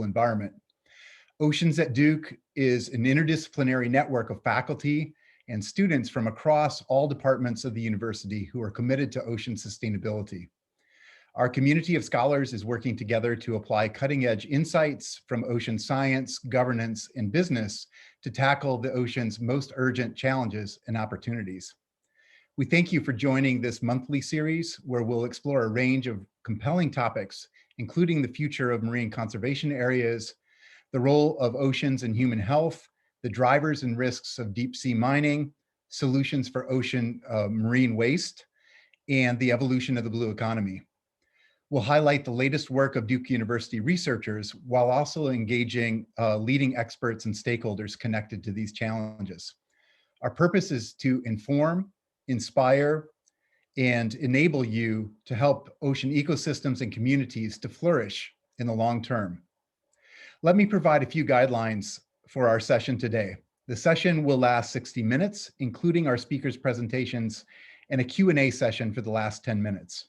environment. Oceans at Duke is an interdisciplinary network of faculty and students from across all departments of the university who are committed to ocean sustainability. Our community of scholars is working together to apply cutting-edge insights from ocean science, governance, and business to tackle the ocean's most urgent challenges and opportunities. We thank you for joining this monthly series where we'll explore a range of compelling topics, including the future of marine conservation areas, the role of oceans in human health, the drivers and risks of deep sea mining, solutions for ocean marine waste, and the evolution of the blue economy. We'll highlight the latest work of Duke University researchers while also engaging leading experts and stakeholders connected to these challenges. Our purpose is to inform, inspire, and enable you to help ocean ecosystems and communities to flourish in the long term. Let me provide a few guidelines for our session today. The session will last 60 minutes, including our speakers' presentations and a Q&A session for the last 10 minutes.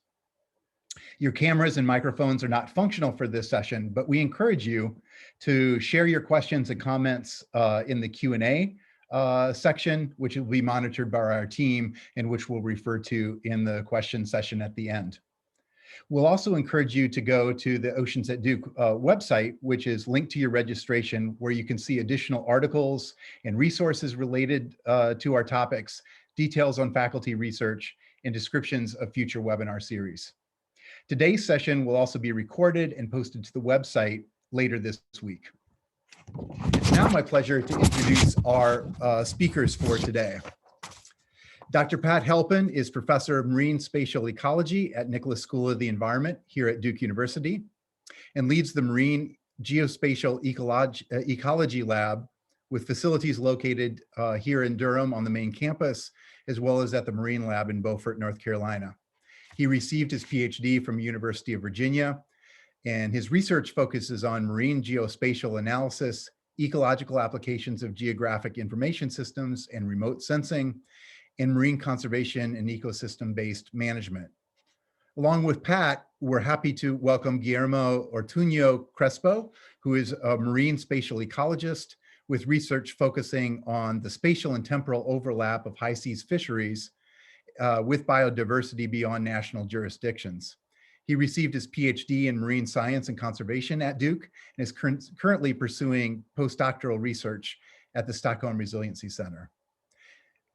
Your cameras and microphones are not functional for this session, but we encourage you to share your questions and comments in the Q&A section, which will be monitored by our team and which we'll refer to in the question session at the end. We'll also encourage you to go to the Oceans at Duke website, which is linked to your registration, where you can see additional articles and resources related to our topics, details on faculty research, and descriptions of future webinar series. Today's session will also be recorded and posted to the website later this week. It's now my pleasure to introduce our speakers for today. Dr. Pat Halpin is Professor of Marine Spatial Ecology at Nicholas School of the Environment here at Duke University and leads the Marine Geospatial Ecology Lab with facilities located here in Durham on the main campus, as well as at the Marine Lab in Beaufort, North Carolina. He received his PhD from University of Virginia, and his research focuses on marine geospatial analysis, ecological applications of geographic information systems and remote sensing, and marine conservation and ecosystem-based management. Along with Pat, we're happy to welcome Guillermo Ortuño Crespo, who is a marine spatial ecologist with research focusing on the spatial and temporal overlap of high seas fisheries with biodiversity beyond national jurisdictions. He received his PhD in marine science and conservation at Duke and is currently pursuing postdoctoral research at the Stockholm Resiliency Center.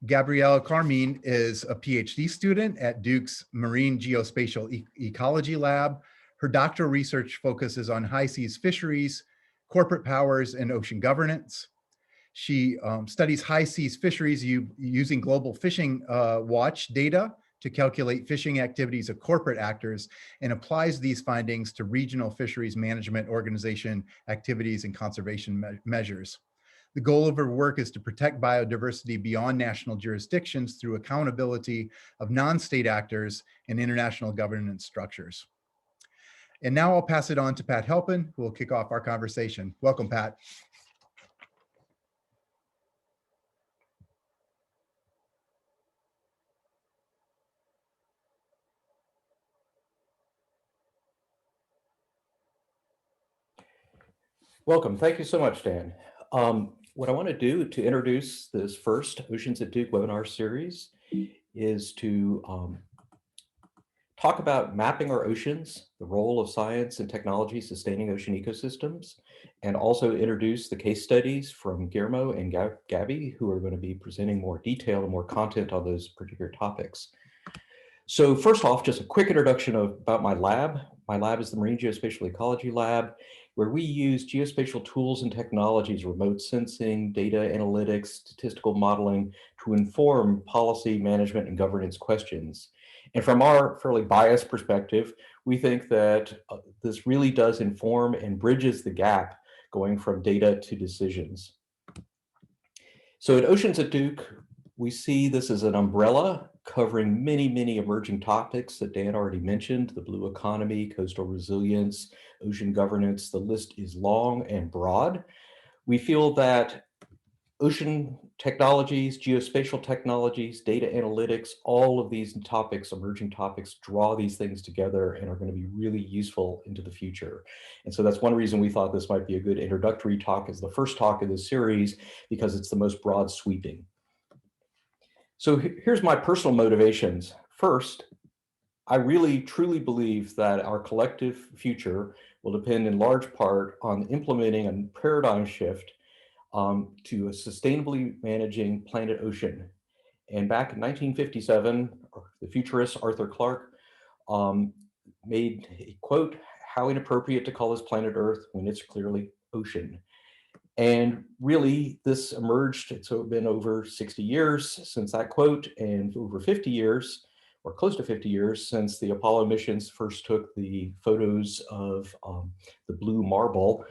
Gabrielle Carmine is a PhD student at Duke's Marine Geospatial Ecology Lab. Her doctoral research focuses on high seas fisheries, corporate powers, and ocean governance. She studies high seas fisheries using global fishing watch data to calculate fishing activities of corporate actors and applies these findings to regional fisheries management organization activities and conservation measures. The goal of her work is to protect biodiversity beyond national jurisdictions through accountability of non-state actors and international governance structures. And now I'll pass it on to Pat Halpin, who will kick off our conversation. Welcome, Pat. Welcome. Thank you so much, Dan. What I want to do to introduce this first Oceans at Duke webinar series is to talk about mapping our oceans, the role of science and technology sustaining ocean ecosystems, and also introduce the case studies from Guillermo and Gabby, who are going to be presenting more detail and more content on those particular topics. So first off, just a quick introduction about my lab. My lab is the Marine Geospatial Ecology Lab, where we use geospatial tools and technologies, remote sensing, data analytics, statistical modeling to inform policy, management, and governance questions. And from our fairly biased perspective, we think that this really does inform and bridges the gap going from data to decisions. So at Oceans at Duke, we see this as an umbrella covering many, many emerging topics that Dan already mentioned: the blue economy, coastal resilience, ocean governance. The list is long and broad. We feel that ocean technologies, geospatial technologies, data analytics, all of these topics, emerging topics, draw these things together and are going to be really useful into the future. And so that's one reason we thought this might be a good introductory talk as the first talk in this series, because it's the most broad sweeping. So here's my personal motivations. First, I really truly believe that our collective future will depend in large part on implementing a paradigm shift to a sustainably managing planet ocean. And back in 1957, the futurist Arthur Clarke made a quote, "How inappropriate to call this planet Earth when it's clearly ocean." And really this emerged, so it's been over 60 years since that quote and over 50 years or close to 50 years since the Apollo missions first took the photos of the blue marble,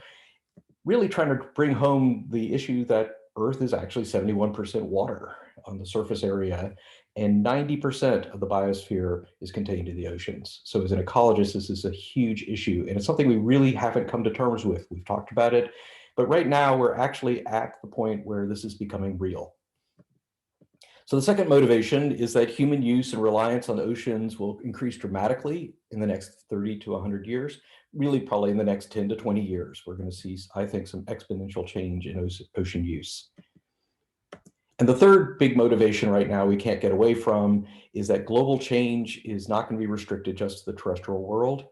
really trying to bring home the issue that Earth is actually 71% water on the surface area, and 90% of the biosphere is contained in the oceans. So as an ecologist, this is a huge issue, and it's something we really haven't come to terms with. We've talked about it, but right now we're actually at the point where this is becoming real. So the second motivation is that human use and reliance on oceans will increase dramatically in the next 30 to 100 years, really probably in the next 10 to 20 years. We're going to see, I think, some exponential change in ocean use. And the third big motivation right now we can't get away from is that global change is not going to be restricted just to the terrestrial world.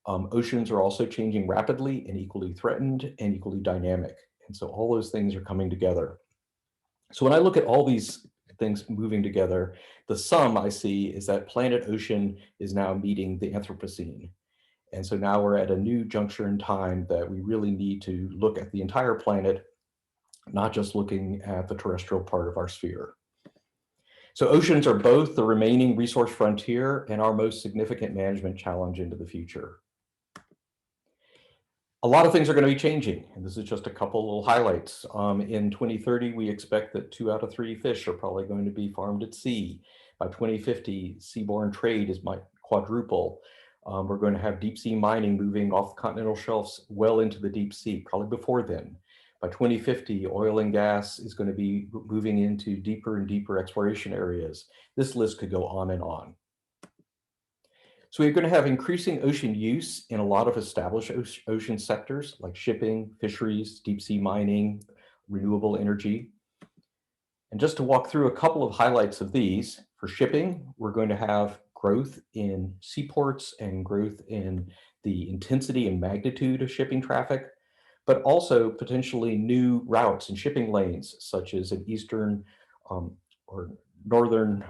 Oceans are also changing rapidly and equally threatened and equally dynamic. And so all those things are coming together. So when I look at all these things moving together, the sum I see is that planet ocean is now meeting the Anthropocene. And so now we're at a new juncture in time that we really need to look at the entire planet, not just looking at the terrestrial part of our sphere. So oceans are both the remaining resource frontier and our most significant management challenge into the future. A lot of things are going to be changing, and this is just a couple little highlights. In 2030, we expect that 2 out of 3 fish are probably going to be farmed at sea. By 2050, seaborne trade might quadruple. We're going to have deep sea mining moving off the continental shelves well into the deep sea, probably before then. By 2050, oil and gas is going to be moving into deeper and deeper exploration areas. This list could go on and on. So we're going to have increasing ocean use in a lot of established ocean sectors like shipping, fisheries, deep sea mining, renewable energy. And just to walk through a couple of highlights of these, for shipping, we're going to have growth in seaports and growth in the intensity and magnitude of shipping traffic, but also potentially new routes and shipping lanes, such as an eastern or northern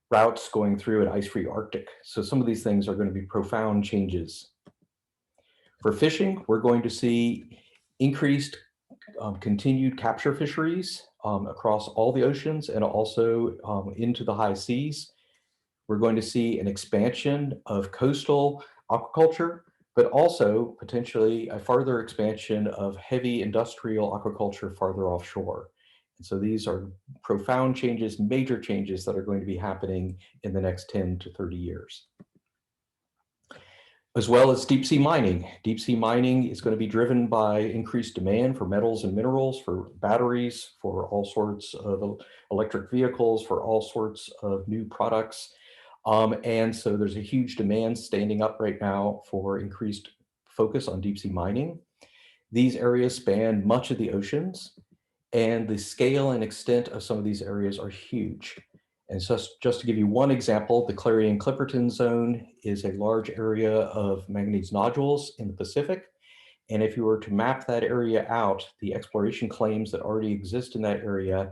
routes going through an ice-free Arctic. So some of these things are going to be profound changes. For fishing, we're going to see increased continued capture fisheries across all the oceans and also into the high seas. We're going to see an expansion of coastal aquaculture, but also potentially a further expansion of heavy industrial aquaculture farther offshore. And so these are profound changes, major changes that are going to be happening in the next 10 to 30 years. As well as deep sea mining. Deep sea mining is going to be driven by increased demand for metals and minerals, for batteries, for all sorts of electric vehicles, for all sorts of new products. And so there's a huge demand standing up right now for increased focus on deep sea mining. These areas span much of the oceans, and the scale and extent of some of these areas are huge. And so just to give you one example, the Clarion-Clipperton Zone is a large area of manganese nodules in the Pacific. And if you were to map that area out, the exploration claims that already exist in that area,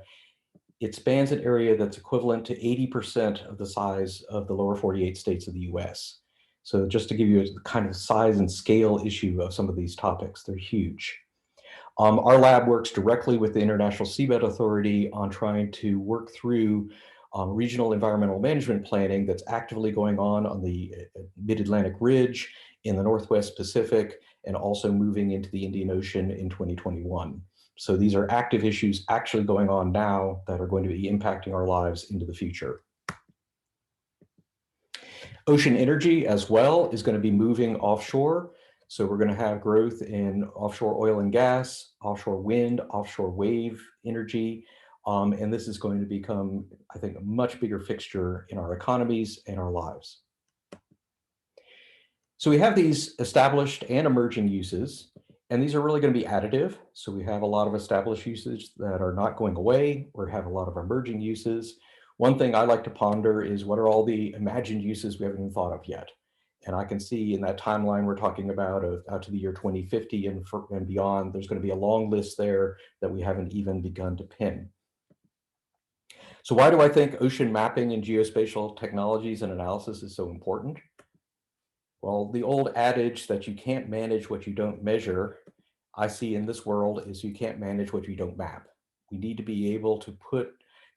it spans an area that's equivalent to 80% of the size of the lower 48 states of the US. So just to give you a kind of size and scale issue of some of these topics, they're huge. Our lab works directly with the International Seabed Authority on trying to work through regional environmental management planning that's actively going on the Mid-Atlantic Ridge, in the Northwest Pacific, and also moving into the Indian Ocean in 2021. So these are active issues actually going on now that are going to be impacting our lives into the future. Ocean energy as well is going to be moving offshore. So we're going to have growth in offshore oil and gas, offshore wind, offshore wave energy. And this is going to become, I think, a much bigger fixture in our economies and our lives. So we have these established and emerging uses, and these are really going to be additive. So we have a lot of established uses that are not going away, or have a lot of emerging uses. One thing I like to ponder is, what are all the imagined uses we haven't even thought of yet? And I can see in that timeline we're talking about out to the year 2050 and beyond, there's going to be a long list there that we haven't even begun to pin. So why do I think ocean mapping and geospatial technologies and analysis is so important? Well, the old adage that you can't manage what you don't measure, I see in this world, is you can't manage what you don't map. We need to be able to put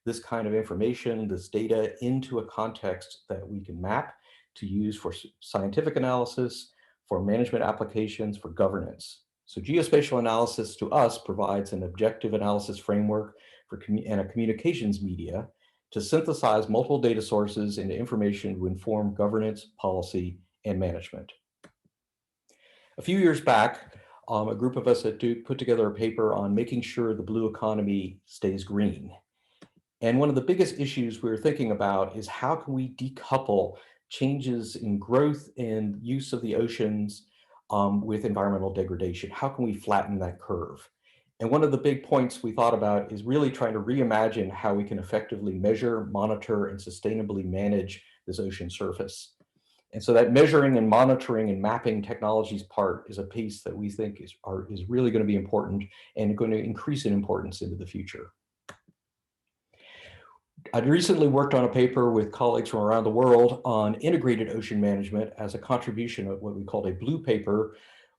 this kind of information, this data, into a context that we can map to use for scientific analysis, for management applications, for governance. So geospatial analysis to us provides an objective analysis framework and a communications media to synthesize multiple data sources into information to inform governance, policy, and management. A few years back, a group of us at Duke put together a paper on making sure the blue economy stays green. And one of the biggest issues we were thinking about is, how can we decouple changes in growth and use of the oceans with environmental degradation? How can we flatten that curve? And one of the big points we thought about is really trying to reimagine how we can effectively measure, monitor, and sustainably manage this ocean surface. And so that measuring and monitoring and mapping technologies part is a piece that we think is really going to be important and going to increase in importance into the future. I'd recently worked on a paper with colleagues from around the world on integrated ocean management as a contribution of what we called a blue paper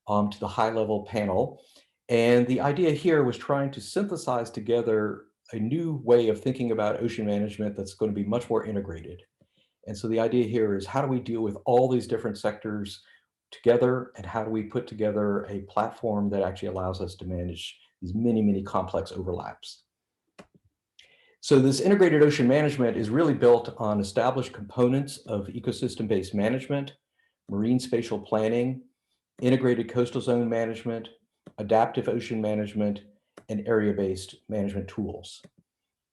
to the high-level panel. And the idea here was trying to synthesize together a new way of thinking about ocean management that's going to be much more integrated. And so the idea here is, how do we deal with all these different sectors together, and how do we put together a platform that actually allows us to manage these many, many complex overlaps? So this integrated ocean management is really built on established components of ecosystem-based management, marine spatial planning, integrated coastal zone management, adaptive ocean management, and area-based management tools.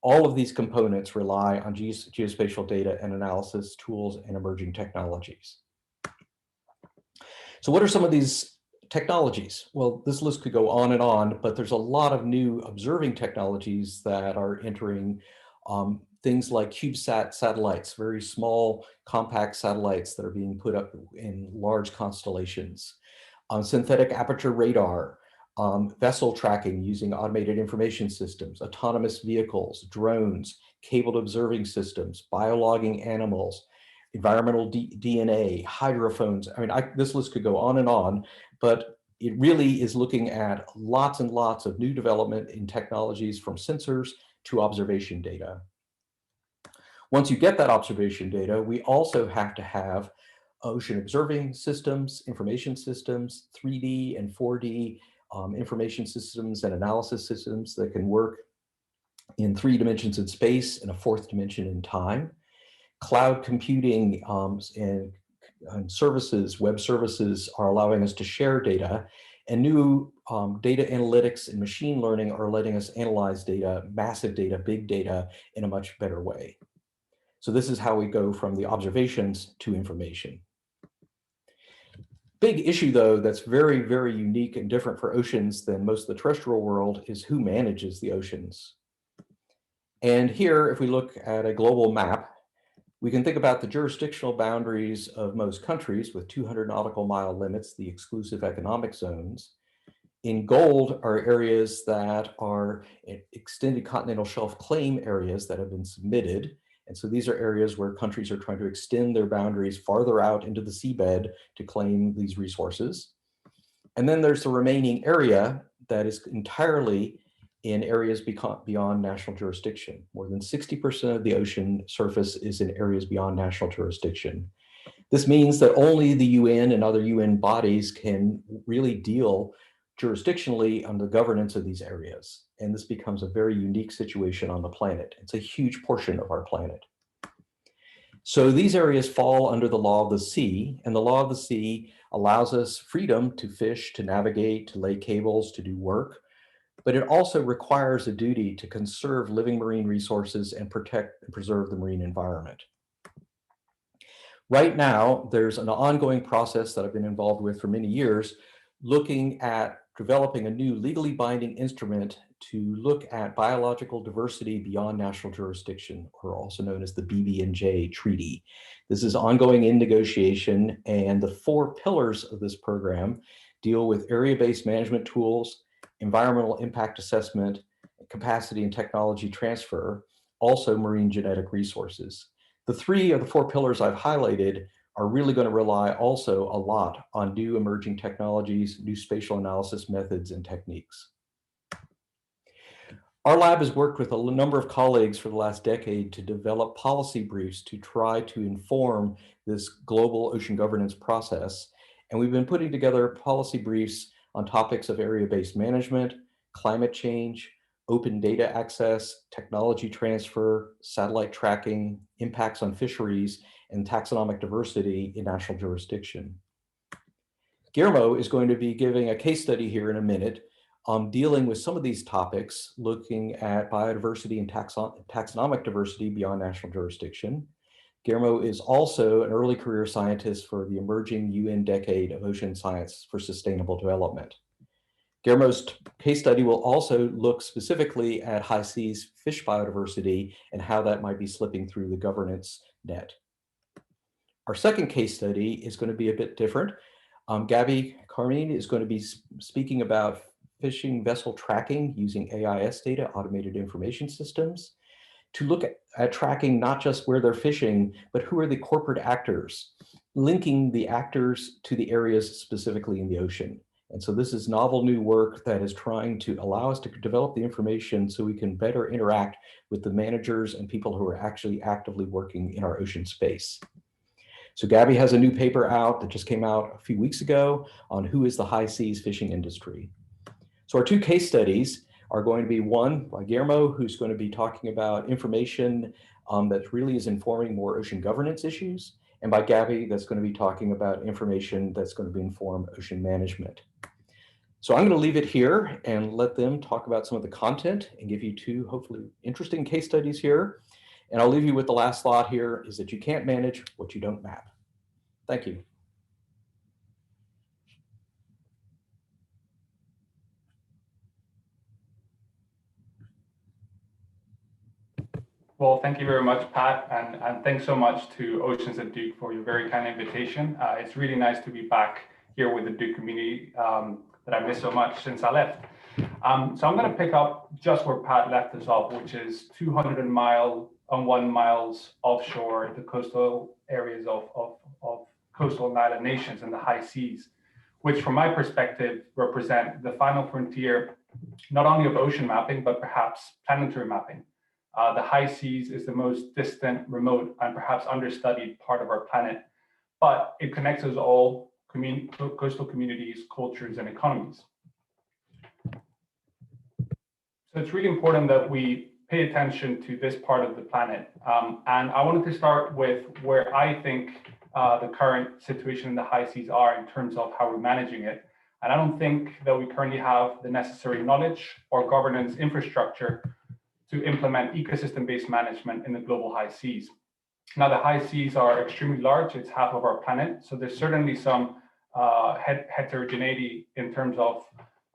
All of these components rely on geospatial data and analysis tools and emerging technologies. So what are some of these technologies? Well, this list could go on and on, but there's a lot of new observing technologies that are entering, things like CubeSat satellites, very small, compact satellites that are being put up in large constellations, synthetic aperture radar, vessel tracking using automated information systems, autonomous vehicles, drones, cabled observing systems, biologging animals, environmental DNA, hydrophones. I mean, this list could go on and on, but it really is looking at lots and lots of new development in technologies, from sensors to observation data. Once you get that observation data, we also have to have ocean observing systems, information systems, 3D and 4D information systems and analysis systems that can work in 3 dimensions in space and a 4th dimension in time. Cloud computing and services, web services, are allowing us to share data, and new data analytics and machine learning are letting us analyze data, massive data, big data, in a much better way. So this is how we go from the observations to information. Big issue, though, that's very, very unique and different for oceans than most of the terrestrial world is who manages the oceans. And here, if we look at a global map, we can think about the jurisdictional boundaries of most countries with 200 nautical mile limits, the exclusive economic zones. In gold are areas that are extended continental shelf claim areas that have been submitted. And so these are areas where countries are trying to extend their boundaries farther out into the seabed to claim these resources. And then there's the remaining area that is entirely in areas beyond national jurisdiction. More than 60% of the ocean surface is in areas beyond national jurisdiction. This means that only the UN and other UN bodies can really deal jurisdictionally on the governance of these areas. And this becomes a very unique situation on the planet. It's a huge portion of our planet. So these areas fall under the law of the sea, and the law of the sea allows us freedom to fish, to navigate, to lay cables, to do work, but it also requires a duty to conserve living marine resources and protect and preserve the marine environment. Right now, there's an ongoing process that I've been involved with for many years, looking at developing a new legally binding instrument to look at biological diversity beyond national jurisdiction, or also known as the Bbnj Treaty. This is ongoing in negotiation, and the 4 pillars of this program deal with area-based management tools, environmental impact assessment, capacity and technology transfer, also marine genetic resources. The 3 of the 4 pillars I've highlighted are really going to rely also a lot on new emerging technologies, new spatial analysis methods and techniques. Our lab has worked with a number of colleagues for the last decade to develop policy briefs to try to inform this global ocean governance process. And we've been putting together policy briefs on topics of area-based management, climate change, open data access, technology transfer, satellite tracking, impacts on fisheries, and taxonomic diversity in national jurisdiction. Guillermo is going to be giving a case study here in a minute on dealing with some of these topics, looking at biodiversity and taxonomic diversity beyond national jurisdiction. Guillermo is also an early career scientist for the emerging UN Decade of Ocean Science for Sustainable Development. Guillermo's case study will also look specifically at high seas fish biodiversity and how that might be slipping through the governance net. Our second case study is going to be a bit different. Gabby Carmine is going to be speaking about fishing vessel tracking using AIS data, automated information systems, to look at tracking not just where they're fishing, but who are the corporate actors, linking the actors to the areas specifically in the ocean. And so this is novel new work that is trying to allow us to develop the information so we can better interact with the managers and people who are actually actively working in our ocean space. So Gabby has a new paper out that just came out a few weeks ago on who is the high seas fishing industry. So our 2 case studies are going to be one by Guillermo, who's going to be talking about information that really is informing more ocean governance issues, and by Gabby, that's going to be talking about information that's going to be inform ocean management. So I'm going to leave it here and let them talk about some of the content and give you 2 hopefully interesting case studies here. And I'll leave you with the last thought here is that you can't manage what you don't map. Thank you. Well, thank you very much, Pat, and thanks so much to Oceans at Duke for your very kind invitation. It's really nice to be back here with the Duke community that I missed so much since I left. So I'm going to pick up just where Pat left us off, which is 201 miles offshore the coastal areas of coastal island nations and the high seas, which from my perspective represent the final frontier, not only of ocean mapping, but perhaps planetary mapping. The high seas is the most distant, remote, and perhaps understudied part of our planet, but it connects us all, coastal communities, cultures, and economies. So it's really important that we pay attention to this part of the planet. And I wanted to start with where I think the current situation in the high seas are in terms of how we're managing it. And I don't think that we currently have the necessary knowledge or governance infrastructure to implement ecosystem-based management in the global high seas. Now, the high seas are extremely large. It's half of our planet. So there's certainly some heterogeneity in terms of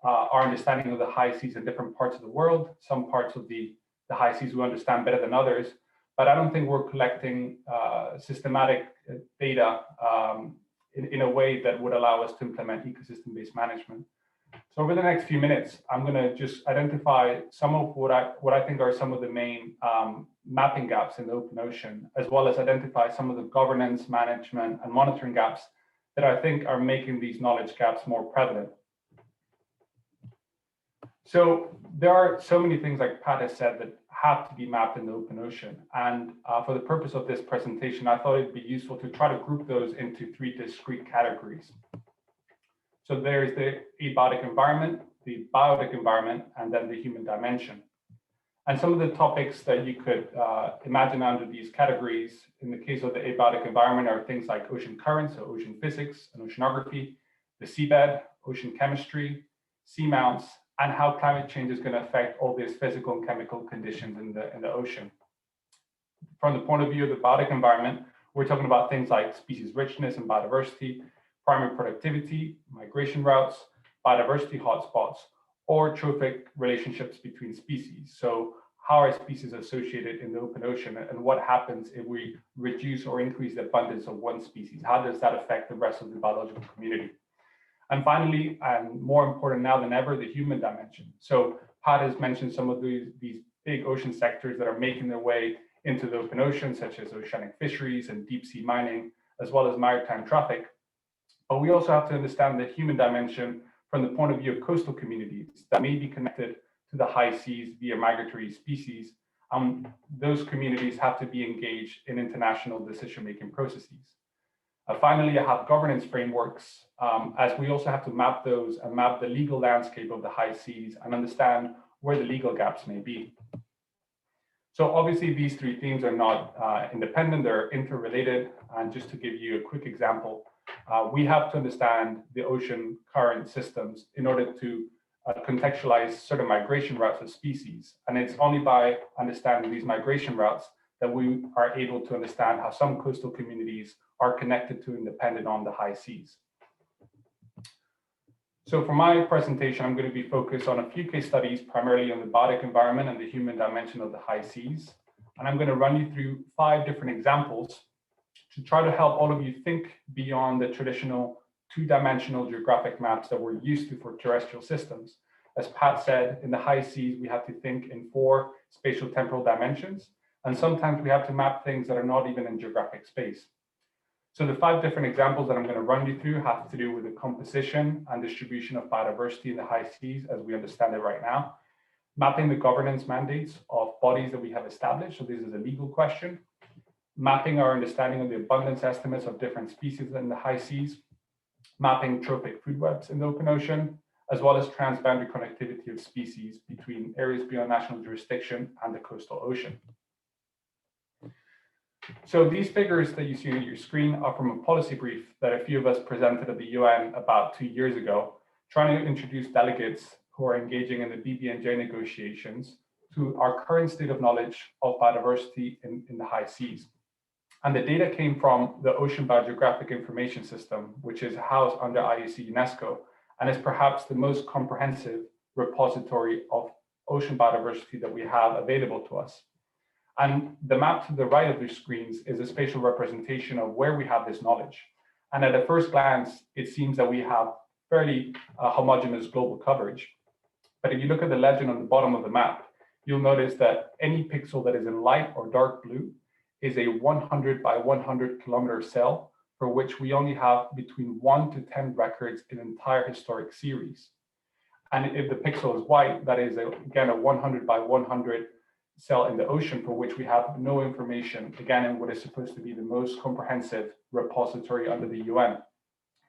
our understanding of the high seas in different parts of the world. Some parts of the high seas we understand better than others, but I don't think we're collecting systematic data in a way that would allow us to implement ecosystem-based management. So over the next few minutes, I'm going to just identify some of what I think are some of the main mapping gaps in the open ocean, as well as identify some of the governance, management, and monitoring gaps that I think are making these knowledge gaps more prevalent. So there are so many things, like Pat has said, that have to be mapped in the open ocean. And for the purpose of this presentation, I thought it'd be useful to try to group those into 3 discrete categories. So there's the abiotic environment, the biotic environment, and then the human dimension. And some of the topics that you could imagine under these categories, in the case of the abiotic environment, are things like ocean currents, so ocean physics and oceanography, the seabed, ocean chemistry, seamounts, and how climate change is going to affect all these physical and chemical conditions in the ocean. From the point of view of the biotic environment, we're talking about things like species richness and biodiversity, primary productivity, migration routes, biodiversity hotspots, or trophic relationships between species. So how are species associated in the open ocean, and what happens if we reduce or increase the abundance of one species? How does that affect the rest of the biological community? And finally, and more important now than ever, the human dimension. So Pat has mentioned some of these big ocean sectors that are making their way into the open ocean, such as oceanic fisheries and deep sea mining, as well as maritime traffic. But we also have to understand the human dimension from the point of view of coastal communities that may be connected to the high seas via migratory species. Those communities have to be engaged in international decision-making processes. Finally, I have governance frameworks, as we also have to map those and map the legal landscape of the high seas and understand where the legal gaps may be. So obviously these three themes are not independent, they're interrelated. And just to give you a quick example, we have to understand the ocean current systems in order to contextualize certain migration routes of species. And it's only by understanding these migration routes that we are able to understand how some coastal communities are connected to and dependent on the high seas. So for my presentation, I'm going to be focused on a few case studies, primarily on the biotic environment and the human dimension of the high seas. And I'm going to run you through 5 different examples to try to help all of you think beyond the traditional 2-dimensional geographic maps that we're used to for terrestrial systems. As Pat said, in the high seas, we have to think in 4 spatial temporal dimensions. And sometimes we have to map things that are not even in geographic space. So the 5 different examples that I'm going to run you through have to do with the composition and distribution of biodiversity in the high seas as we understand it right now, mapping the governance mandates of bodies that we have established. So this is a legal question. Mapping our understanding of the abundance estimates of different species in the high seas, mapping trophic food webs in the open ocean, as well as transboundary connectivity of species between areas beyond national jurisdiction and the coastal ocean. So these figures that you see on your screen are from a policy brief that a few of us presented at the UN about 2 years ago, trying to introduce delegates who are engaging in the Bbnj negotiations to our current state of knowledge of biodiversity in the high seas. And the data came from the Ocean Biogeographic Information System, which is housed under IUC UNESCO, and is perhaps the most comprehensive repository of ocean biodiversity that we have available to us. And the map to the right of the screens is a spatial representation of where we have this knowledge. And at a first glance, it seems that we have fairly homogeneous global coverage. But if you look at the legend on the bottom of the map, you'll notice that any pixel that is in light or dark blue is a 100 by 100 kilometer cell for which we only have between 1 to 10 records in an entire historic series. And if the pixel is white, that is again a 100 by 100 cell in the ocean for which we have no information, again, in what is supposed to be the most comprehensive repository under the UN.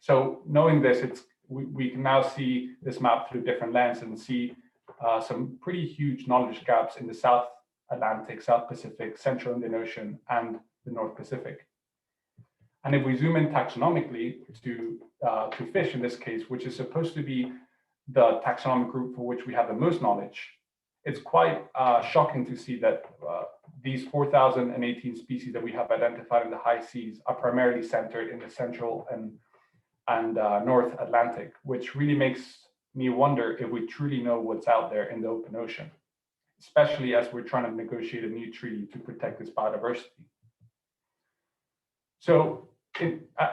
So knowing this, we can now see this map through a different lens and see some pretty huge knowledge gaps in the South Atlantic, South Pacific, Central Indian Ocean, and the North Pacific. And if we zoom in taxonomically to fish in this case, which is supposed to be the taxonomic group for which we have the most knowledge, it's quite shocking to see that these 4,018 species that we have identified in the high seas are primarily centered in the Central and North Atlantic, which really makes me wonder if we truly know what's out there in the open ocean, especially as we're trying to negotiate a new treaty to protect this biodiversity. So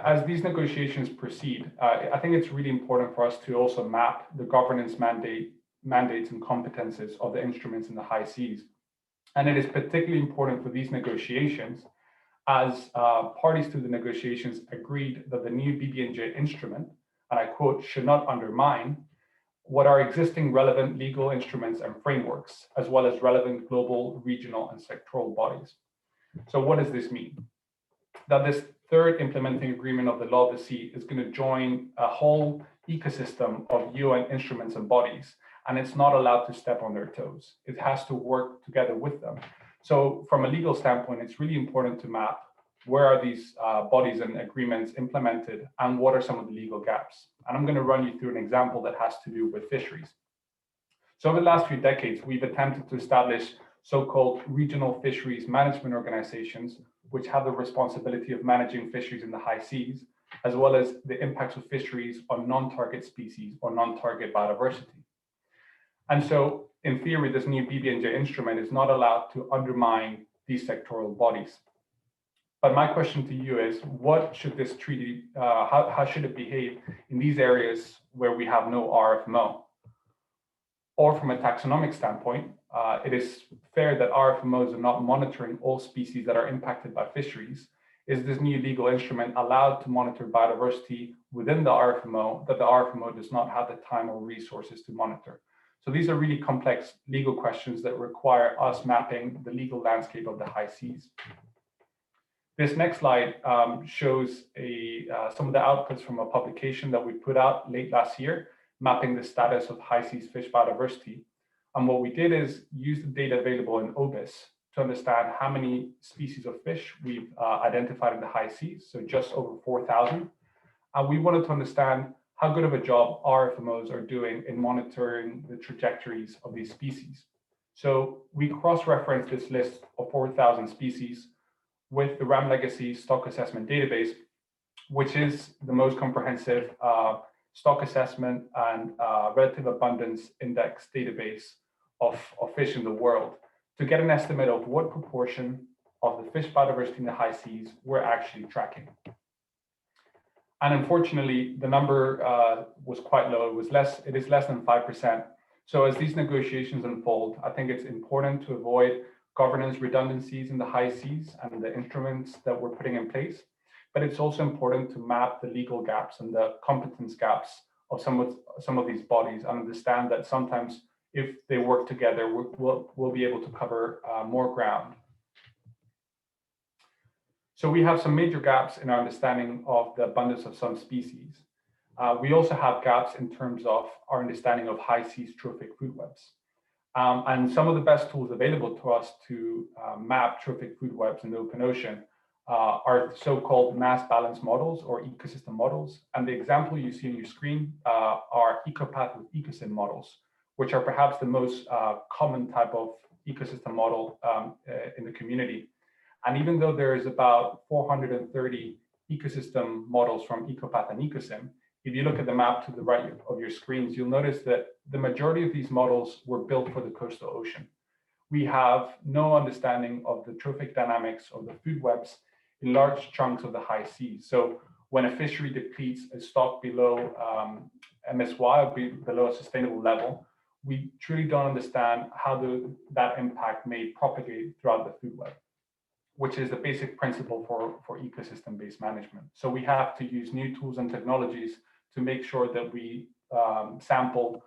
as these negotiations proceed, I think it's really important for us to also map the governance mandates and competences of the instruments in the high seas. And it is particularly important for these negotiations as parties to the negotiations agreed that the new Bbnj instrument, and I quote, should not undermine what are existing relevant legal instruments and frameworks, as well as relevant global, regional, and sectoral bodies. So what does this mean? That this third implementing agreement of the law of the sea is going to join a whole ecosystem of UN instruments and bodies, and it's not allowed to step on their toes. It has to work together with them. So from a legal standpoint, it's really important to map where are these bodies and agreements implemented and what are some of the legal gaps. And I'm going to run you through an example that has to do with fisheries. So over the last few decades, we've attempted to establish so-called regional fisheries management organizations, which have the responsibility of managing fisheries in the high seas, as well as the impacts of fisheries on non-target species or non-target biodiversity. And so in theory, this new Bbnj instrument is not allowed to undermine these sectoral bodies. But my question to you is, what should this treaty, how should it behave in these areas where we have no RFMO? Or from a taxonomic standpoint, it is fair that RFMOs are not monitoring all species that are impacted by fisheries. Is this new legal instrument allowed to monitor biodiversity within the RFMO that the RFMO does not have the time or resources to monitor? So these are really complex legal questions that require us mapping the legal landscape of the high seas. This next slide shows some of the outputs from a publication that we put out late last year, mapping the status of high seas fish biodiversity. And what we did is use the data available in OBIS to understand how many species of fish we've identified in the high seas, so just over 4,000. And we wanted to understand how good of a job RFMOs are doing in monitoring the trajectories of these species. So we cross-referenced this list of 4,000 species with the RAM Legacy Stock Assessment Database, which is the most comprehensive stock assessment and relative abundance index database of fish in the world, to get an estimate of what proportion of the fish biodiversity in the high seas we're actually tracking. And unfortunately, the number was quite low. It is less than 5%. So as these negotiations unfold, I think it's important to avoid governance redundancies in the high seas and the instruments that we're putting in place. But it's also important to map the legal gaps and the competence gaps of some of these bodies and understand that sometimes if they work together, we'll be able to cover more ground. So we have some major gaps in our understanding of the abundance of some species. We also have gaps in terms of our understanding of high seas trophic food webs. And some of the best tools available to us to map trophic food webs in the open ocean are so-called mass balance models or ecosystem models. And the example you see on your screen are ecopath with ecosystem models, which are perhaps the most common type of ecosystem model in the community. And even though there is about 430 ecosystem models from ecopath and ecosystem, if you look at the map to the right of your screens, you'll notice that the majority of these models were built for the coastal ocean. We have no understanding of the trophic dynamics of the food webs in large chunks of the high seas. So when a fishery depletes a stock below MSY, below a sustainable level, we truly don't understand how that impact may propagate throughout the food web, which is the basic principle for ecosystem-based management. So we have to use new tools and technologies to make sure that we sample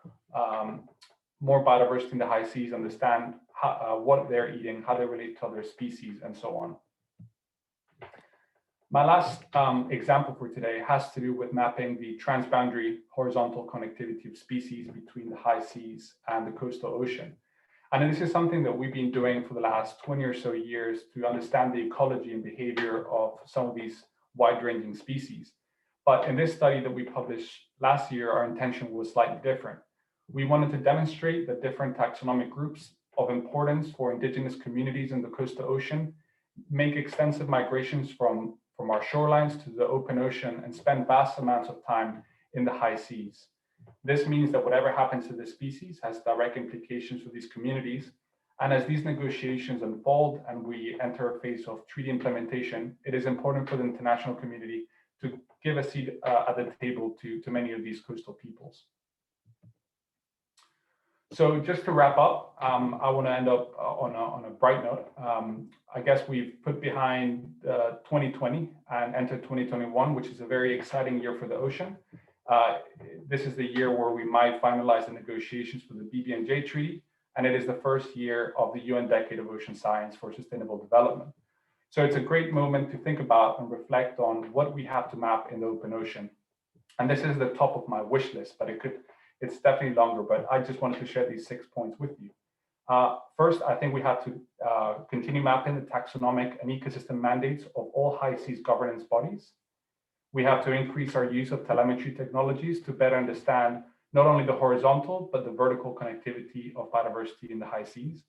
more biodiversity in the high seas, understand what they're eating, how they relate to other species, and so on. My last example for today has to do with mapping the transboundary horizontal connectivity of species between the high seas and the coastal ocean. And this is something that we've been doing for the last 20 or so years to understand the ecology and behavior of some of these wide-ranging species. But in this study that we published last year, our intention was slightly different. We wanted to demonstrate that different taxonomic groups of importance for indigenous communities in the coastal ocean make extensive migrations from our shorelines to the open ocean and spend vast amounts of time in the high seas. This means that whatever happens to the species has direct implications for these communities. And as these negotiations unfold and we enter a phase of treaty implementation, it is important for the international community to give a seat at the table to many of these coastal peoples. So just to wrap up, I want to end up on a bright note. I guess we've put behind 2020 and entered 2021, which is a very exciting year for the ocean. This is the year where we might finalize the negotiations for the Bbnj Treaty, and it is the first year of the UN Decade of Ocean Science for Sustainable Development. So it's a great moment to think about and reflect on what we have to map in the open ocean. And this is the top of my wish list, but it's definitely longer, but I just wanted to share these 6 points with you. First, I think we have to continue mapping the taxonomic and ecosystem mandates of all high seas governance bodies. We have to increase our use of telemetry technologies to better understand not only the horizontal, but the vertical connectivity of biodiversity in the high seas.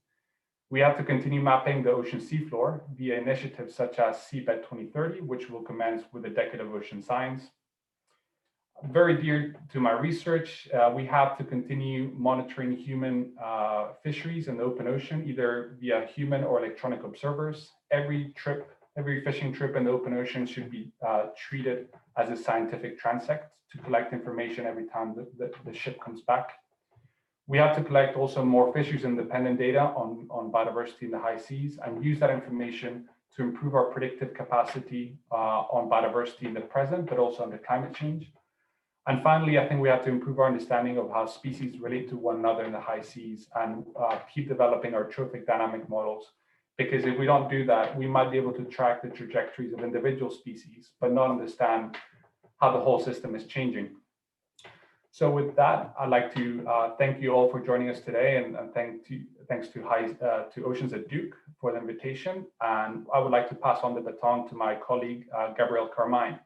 We have to continue mapping the ocean seafloor via initiatives such as Seabed 2030, which will commence with a decade of ocean science. Very dear to my research, we have to continue monitoring human fisheries in the open ocean, either via human or electronic observers. Every fishing trip in the open ocean should be treated as a scientific transect to collect information every time the ship comes back. We have to collect also more fisheries independent data on biodiversity in the high seas and use that information to improve our predictive capacity on biodiversity in the present, but also under climate change. And finally, I think we have to improve our understanding of how species relate to one another in the high seas and keep developing our trophic dynamic models. Because if we don't do that, we might be able to track the trajectories of individual species, but not understand how the whole system is changing. So with that, I'd like to thank you all for joining us today, and thanks to Oceans at Duke for the invitation. And I would like to pass on the baton to my colleague, Gabrielle Carmine.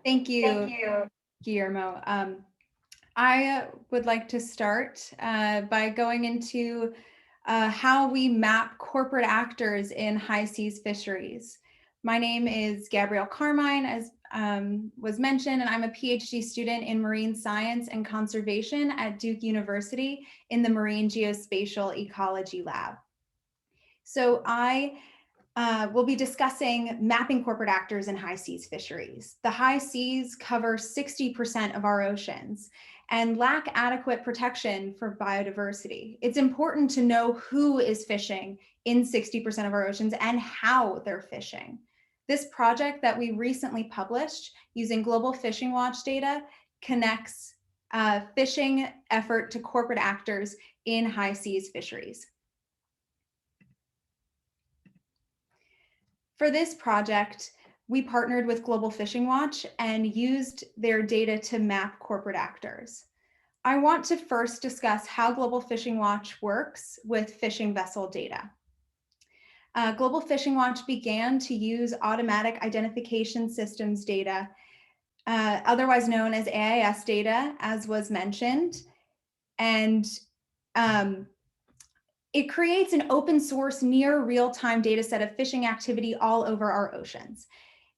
Thank you, Guillermo. I would like to start by going into how we map corporate actors in high seas fisheries. My name is Gabrielle Carmine, as was mentioned, and I'm a PhD student in marine science and conservation at Duke University in the Marine Geospatial Ecology Lab. So I we'll be discussing mapping corporate actors in high seas fisheries. The high seas cover 60% of our oceans and lack adequate protection for biodiversity. It's important to know who is fishing in 60% of our oceans and how they're fishing. This project that we recently published using Global Fishing Watch data connects fishing effort to corporate actors in high seas fisheries. For this project, we partnered with Global Fishing Watch and used their data to map corporate actors. I want to first discuss how Global Fishing Watch works with fishing vessel data. Global Fishing Watch began to use automatic identification systems data, otherwise known as AIS data, as was mentioned, and it creates an open source near real-time data set of fishing activity all over our oceans.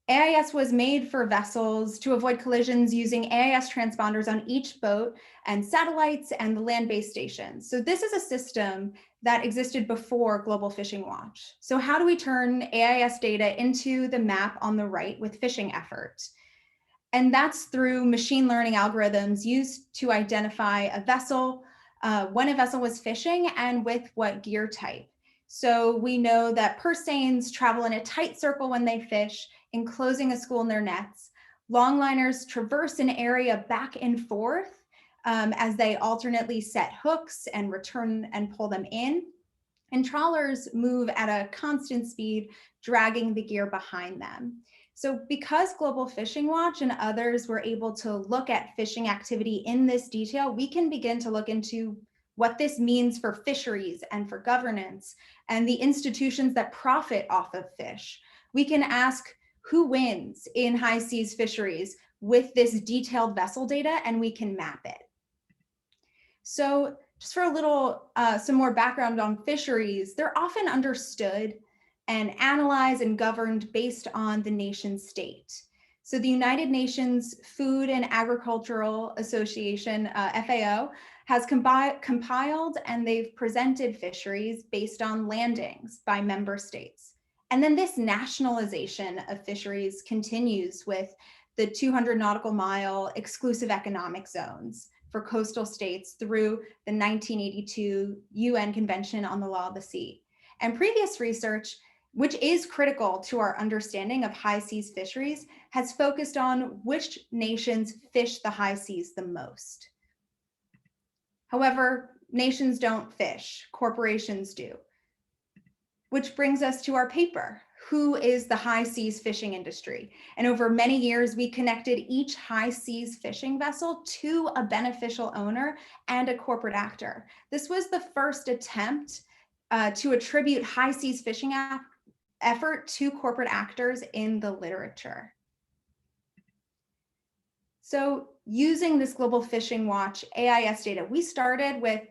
AIS was made for vessels to avoid collisions using AIS transponders on each boat and satellites and the land-based stations. So this is a system that existed before Global Fishing Watch. So how do we turn AIS data into the map on the right with fishing effort? And that's through machine learning algorithms used to identify a vessel, when a vessel was fishing and with what gear type. So we know that purse seines travel in a tight circle when they fish, enclosing a school in their nets. Longliners traverse an area back and forth as they alternately set hooks and return and pull them in. And trawlers move at a constant speed, dragging the gear behind them. So because Global Fishing Watch and others were able to look at fishing activity in this detail, we can begin to look into what this means for fisheries and for governance and the institutions that profit off of fish. We can ask who wins in high seas fisheries with this detailed vessel data, and we can map it. So just for a little, some more background on fisheries, they're often understood and analyzed and governed based on the nation state. So the United Nations Food and Agricultural Association, FAO, has compiled and they've presented fisheries based on landings by member states. And then this nationalization of fisheries continues with the 200 nautical mile exclusive economic zones for coastal states through the 1982 UN Convention on the Law of the Sea. And previous research, which is critical to our understanding of high seas fisheries, has focused on which nations fish the high seas the most. However, nations don't fish, corporations do. which brings us to our paper. Who is the high seas fishing industry? And over many years, we connected each high seas fishing vessel to a beneficial owner and a corporate actor. This was the first attempt to attribute high seas fishing effort to corporate actors in the literature. So using this Global Fishing Watch AIS data, we started with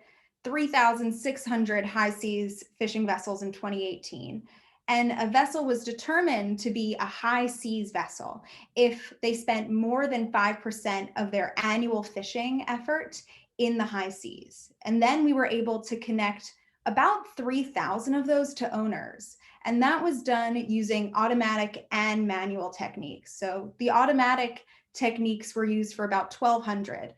3,600 high seas fishing vessels in 2018. And a vessel was determined to be a high seas vessel if they spent more than 5% of their annual fishing effort in the high seas. And then we were able to connect about 3,000 of those to owners. And that was done using automatic and manual techniques. So the automatic techniques were used for about 1,200,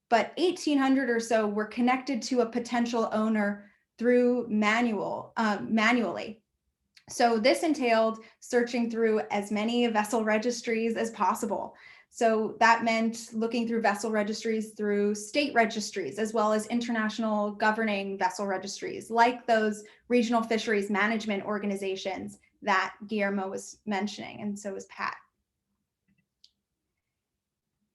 but 1,800 or so were connected to a potential owner through manually. So this entailed searching through as many vessel registries as possible. So that meant looking through vessel registries through state registries, as well as international governing vessel registries, like those regional fisheries management organizations that Guillermo was mentioning, and so was Pat.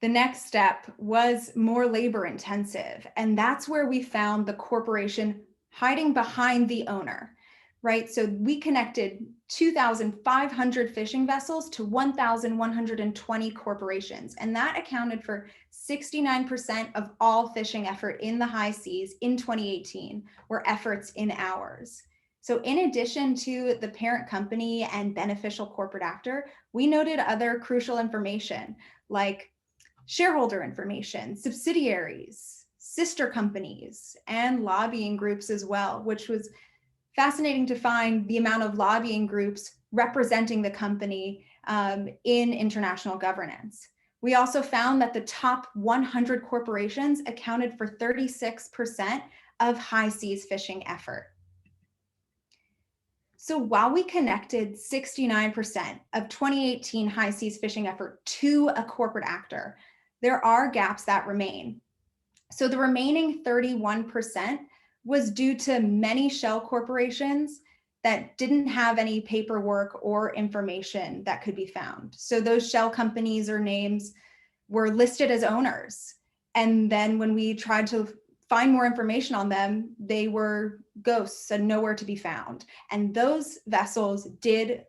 The next step was more labor intensive, and that's where we found the corporation hiding behind the owner. Right, so we connected 2,500 fishing vessels to 1,120 corporations, and that accounted for 69% of all fishing effort in the high seas in 2018 were efforts in hours. So in addition to the parent company and beneficial corporate actor, we noted other crucial information like shareholder information, subsidiaries, sister companies, and lobbying groups as well, which was fascinating to find the amount of lobbying groups representing the company in international governance. We also found that the top 100 corporations accounted for 36% of high seas fishing effort. So while we connected 69% of 2018 high seas fishing effort to a corporate actor, there are gaps that remain. So the remaining 31% was due to many shell corporations that didn't have any paperwork or information that could be found. So those shell companies or names were listed as owners. And then when we tried to find more information on them, they were ghosts and nowhere to be found. And those vessels did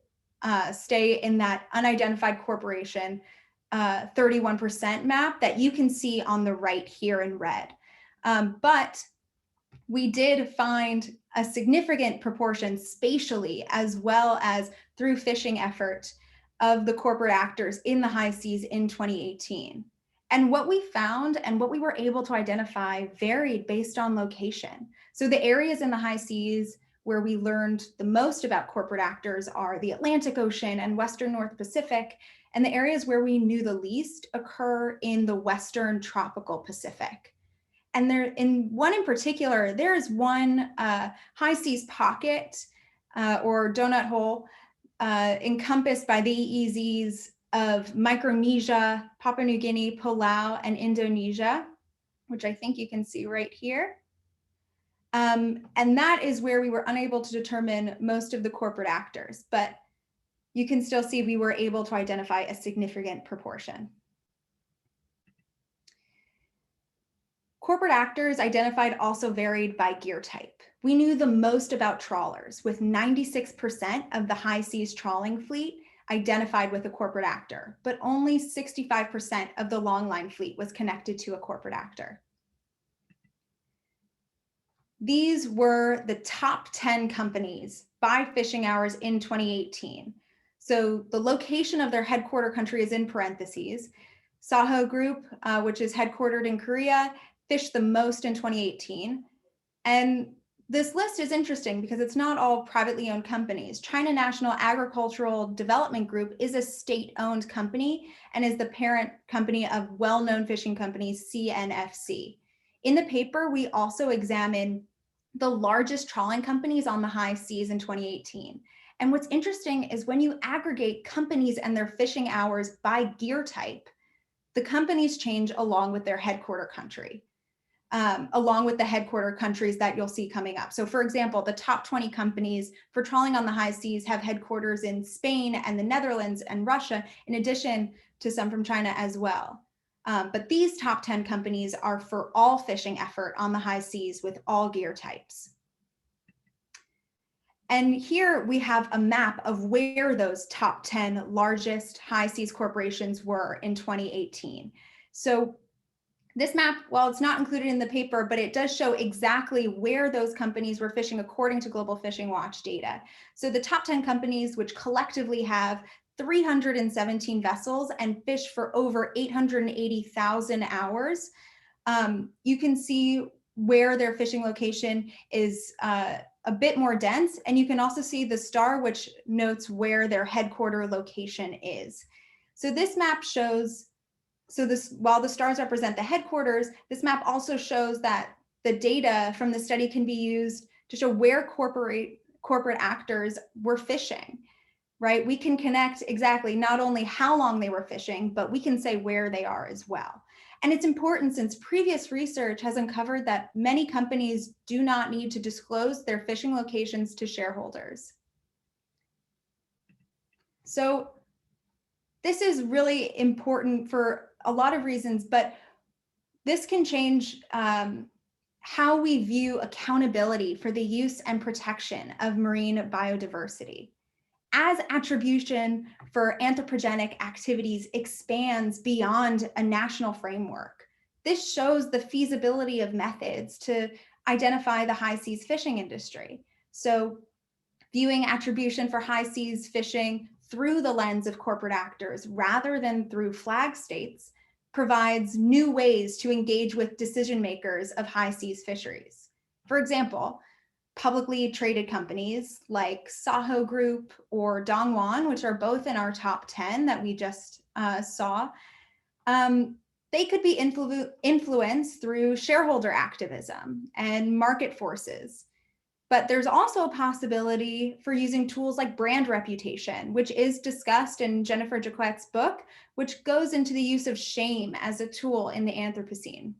stay in that unidentified corporation 31% map that you can see on the right here in red. But we did find a significant proportion spatially, as well as through fishing effort, of the corporate actors in the high seas in 2018. And what we found and what we were able to identify varied based on location. So the areas in the high seas where we learned the most about corporate actors are the Atlantic Ocean and Western North Pacific, and the areas where we knew the least occur in the Western Tropical Pacific. And there, in one in particular, there is one high seas pocket or donut hole encompassed by the EEZs of Micronesia, Papua New Guinea, Palau, and Indonesia, which I think you can see right here. And that is where we were unable to determine most of the corporate actors, but you can still see we were able to identify a significant proportion. Corporate actors identified also varied by gear type. We knew the most about trawlers, with 96% of the high seas trawling fleet identified with a corporate actor, but only 65% of the longline fleet was connected to a corporate actor. These were the top 10 companies by fishing hours in 2018. So the location of their headquarter country is in parentheses. Saho Group, which is headquartered in Korea, fished the most in 2018. And this list is interesting because it's not all privately owned companies. China National Agricultural Development Group is a state-owned company and is the parent company of well-known fishing company CNFC. In the paper, we also examine the largest trawling companies on the high seas in 2018. And what's interesting is when you aggregate companies and their fishing hours by gear type, the companies change along with their headquarter country. along with the headquarter countries that you'll see coming up. So for example, the top 20 companies for trawling on the high seas have headquarters in Spain and the Netherlands and Russia, in addition to some from China as well. But these top 10 companies are for all fishing effort on the high seas with all gear types. And here we have a map of where those top 10 largest high seas corporations were in 2018. So this map, while it's not included in the paper, but it does show exactly where those companies were fishing according to Global Fishing Watch data. So the top 10 companies, which collectively have 317 vessels and fish for over 880,000 hours, you can see where their fishing location is a bit more dense, and you can also see the star, which notes where their headquarter location is. So this map shows, while the stars represent the headquarters, this map also shows that the data from the study can be used to show where corporate actors were fishing, right? We can connect exactly not only how long they were fishing, but we can say where they are as well. And it's important since previous research has uncovered that many companies do not need to disclose their fishing locations to shareholders. So this is really important for a lot of reasons, but this can change how we view accountability for the use and protection of marine biodiversity. As attribution for anthropogenic activities expands beyond a national framework, this shows the feasibility of methods to identify the high seas fishing industry. So viewing attribution for high seas fishing through the lens of corporate actors rather than through flag states provides new ways to engage with decision makers of high seas fisheries. For example, publicly traded companies like Saho Group or Dongwon, which are both in our top 10 that we just saw, they could be influenced through shareholder activism and market forces. But there's also a possibility for using tools like brand reputation, which is discussed in Jennifer Jacquet's book, which goes into the use of shame as a tool in the Anthropocene.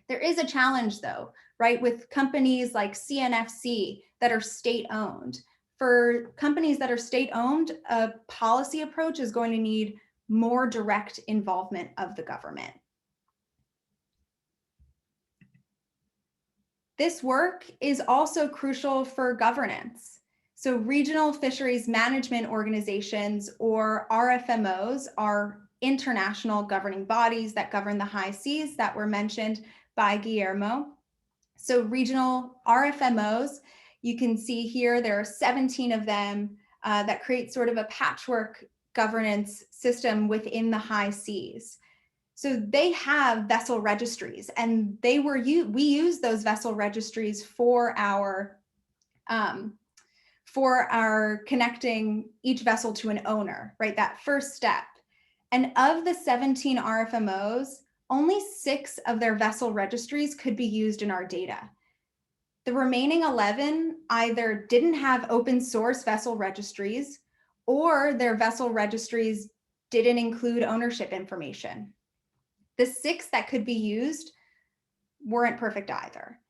There is a challenge though, right, with companies like CNFC that are state-owned. For companies that are state-owned, a policy approach is going to need more direct involvement of the government. This work is also crucial for governance. So regional fisheries management organizations, or RFMOs, are international governing bodies that govern the high seas that were mentioned by Guillermo. So regional RFMOs, you can see here, there are 17 of them that create sort of a patchwork governance system within the high seas. So they have vessel registries, and we use those vessel registries for our connecting each vessel to an owner, right? That first step. And of the 17 RFMOs, only 6 of their vessel registries could be used in our data. The remaining 11 either didn't have open source vessel registries, or their vessel registries didn't include ownership information. The 6 that could be used weren't perfect either.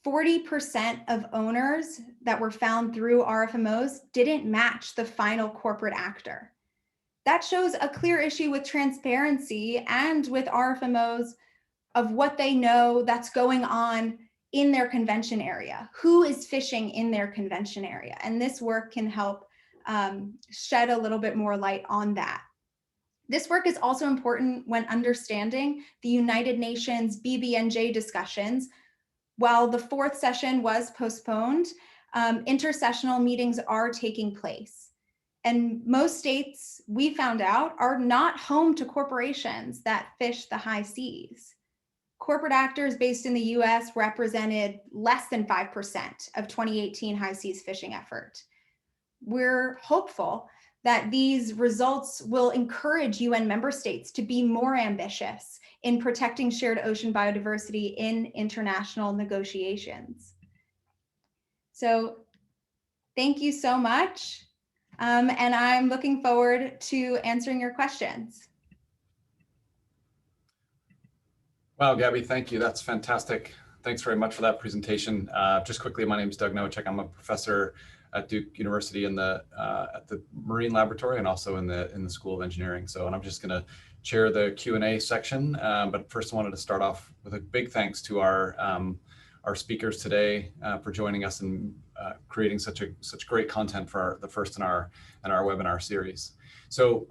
40% of owners that were found through RFMOs didn't match the final corporate actor. That shows a clear issue with transparency and with RFMOs of what they know that's going on in their convention area, who is fishing in their convention area. And this work can help shed a little bit more light on that. This work is also important when understanding the United Nations Bbnj discussions. While the 4th session was postponed, intersessional meetings are taking place. And most states, we found out, are not home to corporations that fish the high seas. Corporate actors based in the US represented less than 5% of 2018 high seas fishing effort. We're hopeful that these results will encourage UN member states to be more ambitious in protecting shared ocean biodiversity in international negotiations. So thank you so much. And I'm looking forward to answering your questions. Wow, Gabby, thank you. That's fantastic. Thanks very much for that presentation. Just quickly, my name is Doug Nowacek. I'm a professor at Duke University in the at the Marine Laboratory and also in the School of Engineering. So, and I'm just going to chair the Q&A section. But first, I wanted to start off with a big thanks to our speakers today for joining us and creating such great content for the first in our webinar series. So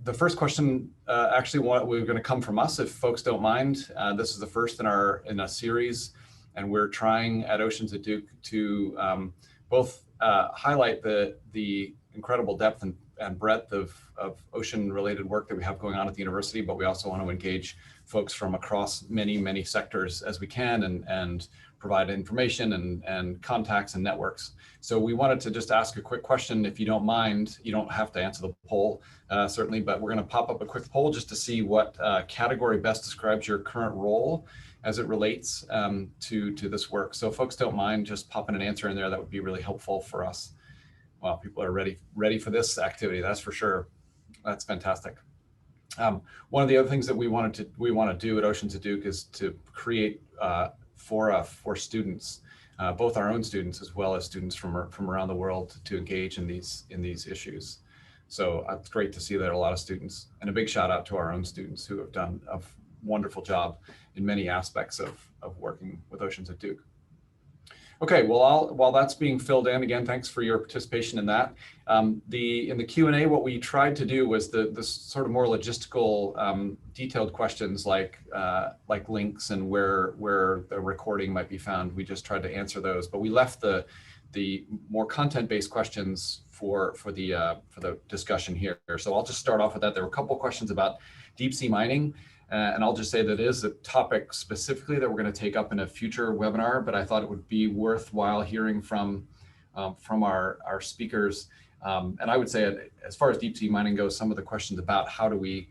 the first question actually we're going to come from us, if folks don't mind. This is the first in a series, and we're trying at Oceans at Duke to both highlight the incredible depth and breadth of ocean-related work that we have going on at the university, but we also want to engage folks from across many sectors as we can and provide information and contacts and networks. So we wanted to just ask a quick question, if you don't mind. You don't have to answer the poll, certainly, but we're going to pop up a quick poll just to see what category best describes your current role as it relates to this work. So if folks don't mind just popping an answer in there, that would be really helpful for us. Wow, people are ready for this activity, that's for sure. That's fantastic. One of the other things that we want to do at Oceans at Duke is to create for students, both our own students as well as students from around the world, to engage in these issues. So it's great to see that a lot of students, and a big shout out to our own students who have done a wonderful job in many aspects of working with Oceans at Duke. Okay, well, while that's being filled in, again, thanks for your participation in that. In the Q&A, what we tried to do was the sort of more logistical, detailed questions like links and where the recording might be found. We just tried to answer those, but we left the more content-based questions for the discussion here. So I'll just start off with that. There were a couple questions about deep sea mining. And I'll just say that it is a topic specifically that we're going to take up in a future webinar, but I thought it would be worthwhile hearing from our speakers. And I would say, as far as deep sea mining goes, some of the questions about how do we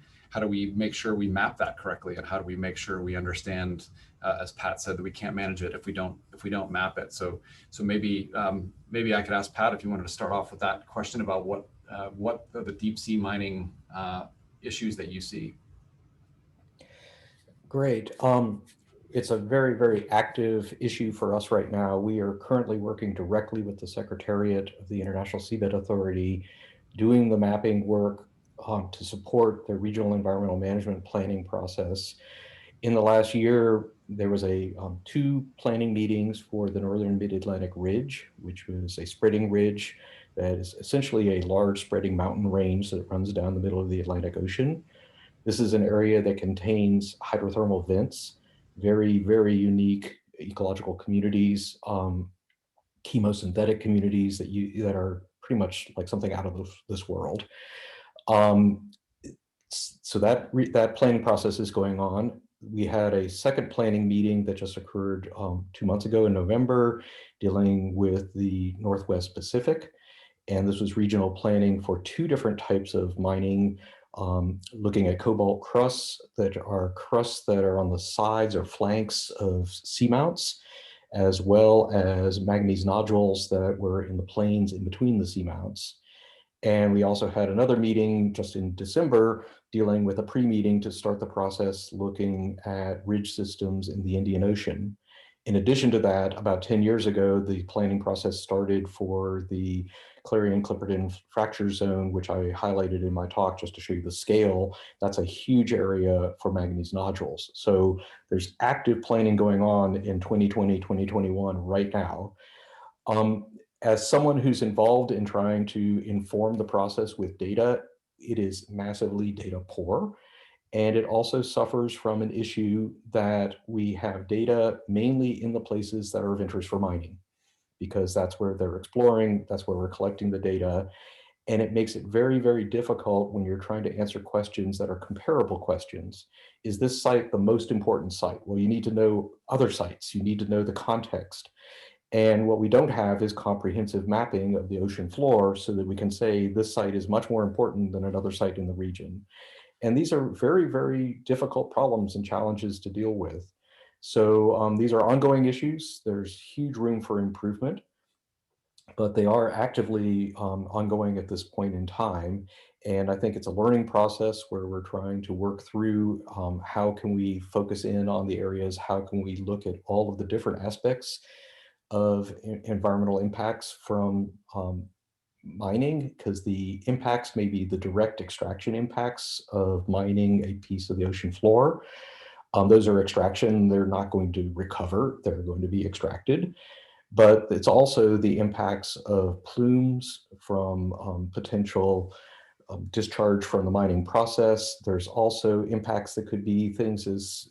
make sure we map that correctly, and how do we make sure we understand, as Pat said, that we can't manage it if we don't map it. So maybe I could ask Pat if you wanted to start off with that question about what are the deep sea mining issues that you see. Great. It's a very active issue for us right now. We are currently working directly with the Secretariat of the International Seabed Authority, doing the mapping work to support the regional environmental management planning process. In the last year, there was 2 planning meetings for the Northern Mid-Atlantic Ridge, which was a spreading ridge that is essentially a large spreading mountain range that runs down the middle of the Atlantic Ocean. This is an area that contains hydrothermal vents, very unique ecological communities, chemosynthetic communities that are pretty much like something out of this world. So that planning process is going on. We had a second planning meeting that just occurred 2 months ago in November, dealing with the Northwest Pacific. And this was regional planning for 2 different types of mining, looking at cobalt crusts that are on the sides or flanks of seamounts, as well as manganese nodules that were in the plains in between the seamounts. And we also had another meeting just in December dealing with a pre-meeting to start the process looking at ridge systems in the Indian Ocean. In addition to that, about 10 years ago, the planning process started for the Clarion-Clipperton fracture zone, which I highlighted in my talk just to show you the scale. That's a huge area for manganese nodules. So there's active planning going on in 2020, 2021 right now. As someone who's involved in trying to inform the process with data, it is massively data poor. And it also suffers from an issue that we have data mainly in the places that are of interest for mining, because that's where they're exploring, that's where we're collecting the data. And it makes it very difficult when you're trying to answer questions that are comparable questions. Is this site the most important site? Well, you need to know other sites. You need to know the context. And what we don't have is comprehensive mapping of the ocean floor so that we can say this site is much more important than another site in the region. And these are very difficult problems and challenges to deal with. So these are ongoing issues. There's huge room for improvement. but they are actively ongoing at this point in time. And I think it's a learning process where we're trying to work through how can we focus in on the areas, how can we look at all of the different aspects of environmental impacts from mining, because the impacts may be the direct extraction impacts of mining a piece of the ocean floor. Those are extraction, they're not going to recover, they're going to be extracted. But it's also the impacts of plumes from potential discharge from the mining process. There's also impacts that could be things as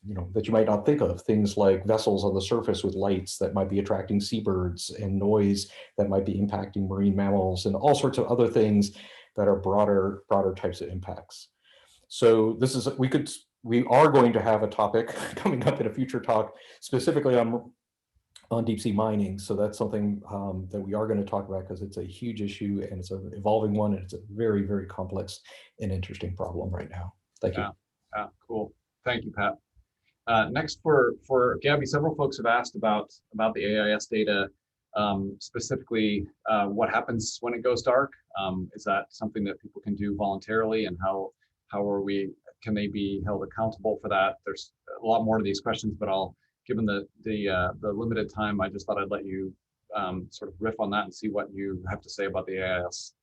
you know, that you might not think of, things like vessels on the surface with lights that might be attracting seabirds, and noise that might be impacting marine mammals, and all sorts of other things that are broader types of impacts. So this is, we are going to have a topic coming up in a future talk specifically on deep sea mining. So that's something that we are going to talk about, because it's a huge issue and it's an evolving one, and it's a very, very complex and interesting problem right now. Thank you. Yeah, cool. Thank you, Pat. Next for Gabby, several folks have asked about the AIS data, specifically what happens when it goes dark. Is that something that people can do voluntarily, and how can they be held accountable for that? There's a lot more to these questions, but given the limited time, I just thought I'd let you sort of riff on that and see what you have to say about the AIS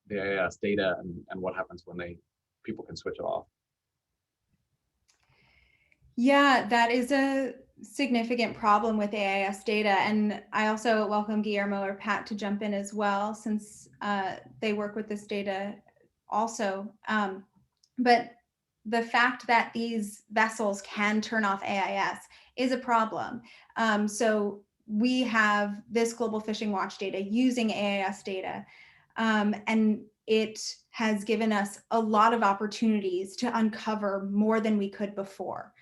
data and what happens when people can switch it off. Yeah, that is a significant problem with AIS data. And I also welcome Guillermo or Pat to jump in as well, since they work with this data also. But the fact that these vessels can turn off AIS is a problem. So we have this Global Fishing Watch data using AIS data, and it has given us a lot of opportunities to uncover more than we could before.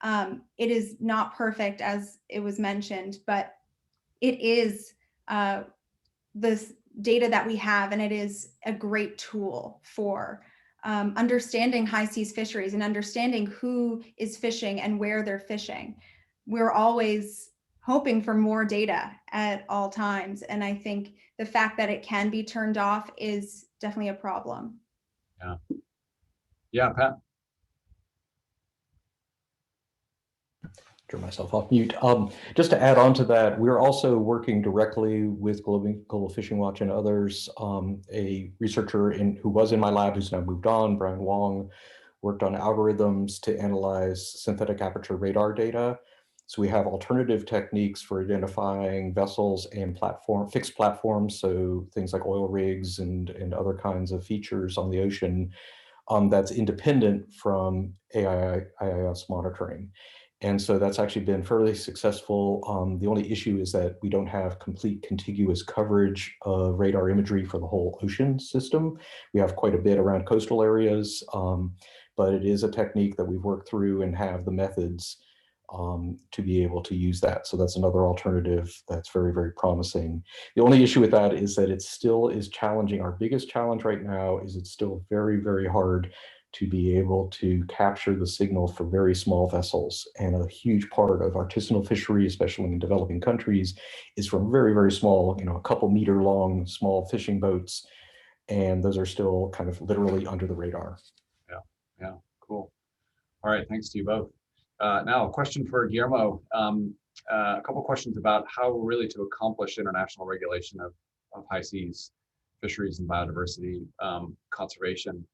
It is not perfect, as it was mentioned, but it is this data that we have, and it is a great tool for understanding high seas fisheries and understanding who is fishing and where they're fishing. We're always hoping for more data at all times, and I think the fact that it can be turned off is definitely a problem. Yeah, Pat. Turn myself off mute. Just to add on to that, we're also working directly with Global Fishing Watch and others. A researcher who was in my lab, who's now moved on, Brian Wong, worked on algorithms to analyze synthetic aperture radar data. So we have alternative techniques for identifying vessels and fixed platforms, so things like oil rigs and other kinds of features on the ocean that's independent from AIS monitoring. And so that's actually been fairly successful. The only issue is that we don't have complete contiguous coverage of radar imagery for the whole ocean system. We have quite a bit around coastal areas, but it is a technique that we've worked through and have the methods to be able to use that. So that's another alternative that's very, very promising. The only issue with that is that it still is challenging. Our biggest challenge right now is it's still very, very hard to be able to capture the signal for very small vessels. And a huge part of artisanal fishery, especially in developing countries, is from very, very small, a couple meter long, small fishing boats. And those are still kind of literally under the radar. Yeah, cool. All right, thanks to you both. Now a question for Guillermo. A couple questions about how really to accomplish international regulation of high seas fisheries and biodiversity conservation.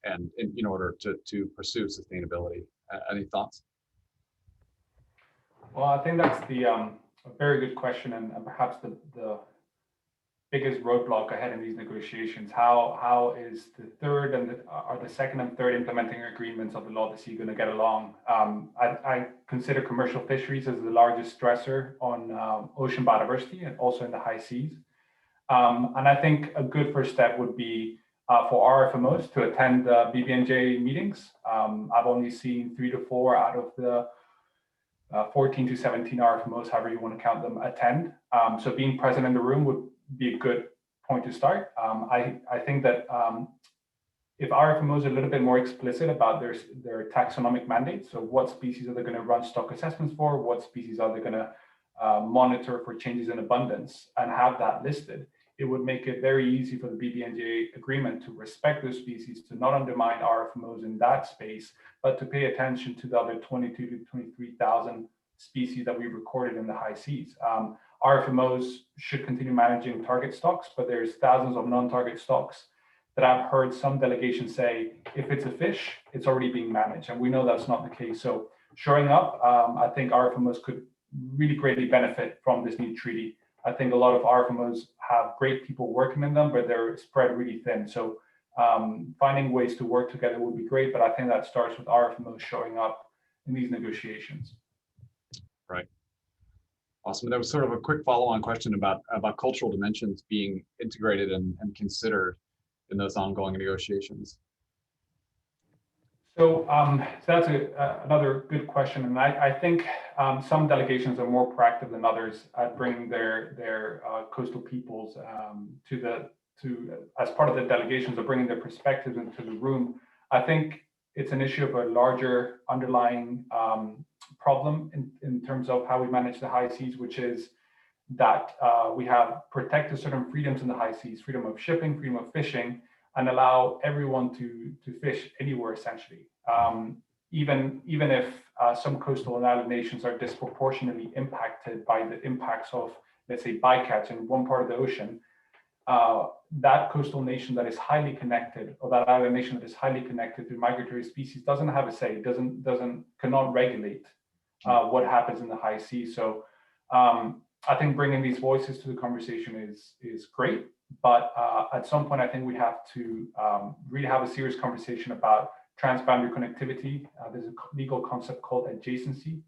And in order to pursue sustainability. Any thoughts? Well, I think that's a very good question, and perhaps the biggest roadblock ahead in these negotiations. How is the third and the second and third implementing agreements of the Law of the Sea going to get along? I consider commercial fisheries as the largest stressor on ocean biodiversity, and also in the high seas. And I think a good first step would be for RFMOs to attend Bbnj meetings. I've only seen 3 to 4 out of the 14 to 17 RFMOs, however you want to count them, attend. So being present in the room would be a good point to start. I think that if RFMOs are a little bit more explicit about their taxonomic mandates, so what species are they going to run stock assessments for, what species are they going to monitor for changes in abundance and have that listed, it would make it very easy for the BBNJ agreement to respect those species, to not undermine RFMOs in that space, but to pay attention to the other 22 to 23,000 species that we recorded in the high seas. RFMOs should continue managing target stocks, but there's thousands of non-target stocks that I've heard some delegations say, if it's a fish, it's already being managed. And we know that's not the case. So showing up, I think RFMOs could really greatly benefit from this new treaty. I think a lot of RFMOs have great people working in them, but they're spread really thin. So finding ways to work together would be great, but I think that starts with RFMOs showing up in these negotiations. Right. Awesome. There was sort of a quick follow-on question about cultural dimensions being integrated and considered in those ongoing negotiations. So, that's another good question, and I think some delegations are more proactive than others at bringing their coastal peoples as part of the delegations of bringing their perspectives into the room. I think it's an issue of a larger underlying problem in terms of how we manage the high seas, which is that we have protected certain freedoms in the high seas, freedom of shipping, freedom of fishing, and allow everyone to fish anywhere, essentially. Even if some coastal and island nations are disproportionately impacted by the impacts of, let's say, bycatch in one part of the ocean, that coastal nation that is highly connected, or that island nation that is highly connected to migratory species, doesn't have a say, cannot regulate what happens in the high seas. So I think bringing these voices to the conversation is great. But at some point, I think we have to really have a serious conversation about transboundary connectivity. There's a legal concept called adjacency,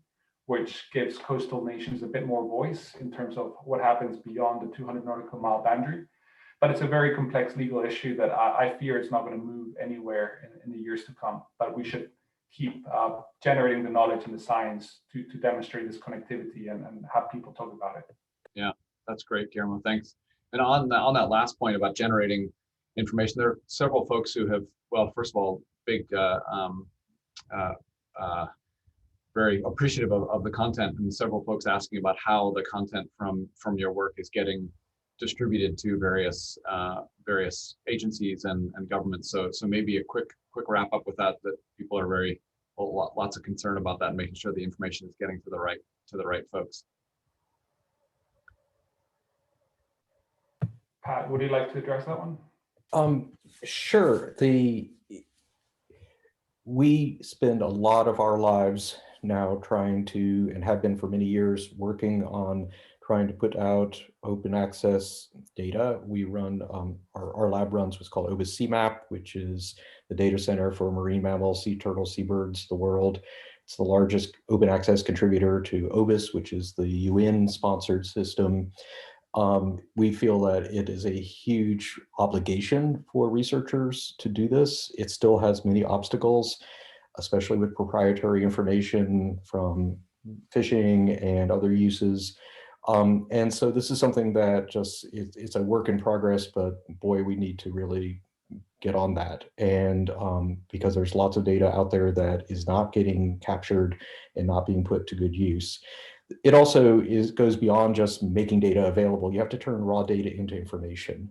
which gives coastal nations a bit more voice in terms of what happens beyond the 200 nautical mile boundary. But it's a very complex legal issue that I fear it's not going to move anywhere in the years to come. But we should keep generating the knowledge and the science to demonstrate this connectivity and have people talk about it. Yeah, that's great, Guillermo. Thanks. And on that last point about generating information, there are several folks who have, well, first of all, big, very appreciative of the content, and several folks asking about how the content from your work is getting distributed to various agencies and governments. So maybe a quick wrap up with that people are lots of concern about that and making sure the information is getting to the right folks. Pat, would you like to address that one? Sure. We spend a lot of our lives now trying to, and have been for many years, working on trying to put out open access data. We run, our lab runs what's called OBIS CMAP, which is the data center for marine mammals, sea turtles, seabirds, the world. It's the largest open access contributor to OBIS, which is the UN sponsored system. We feel that it is a huge obligation for researchers to do this. It still has many obstacles, especially with proprietary information from fishing and other uses. And so this is something that it's a work in progress, but boy, we need to really get on that. And because there's lots of data out there that is not getting captured and not being put to good use. It also goes beyond just making data available. You have to turn raw data into information.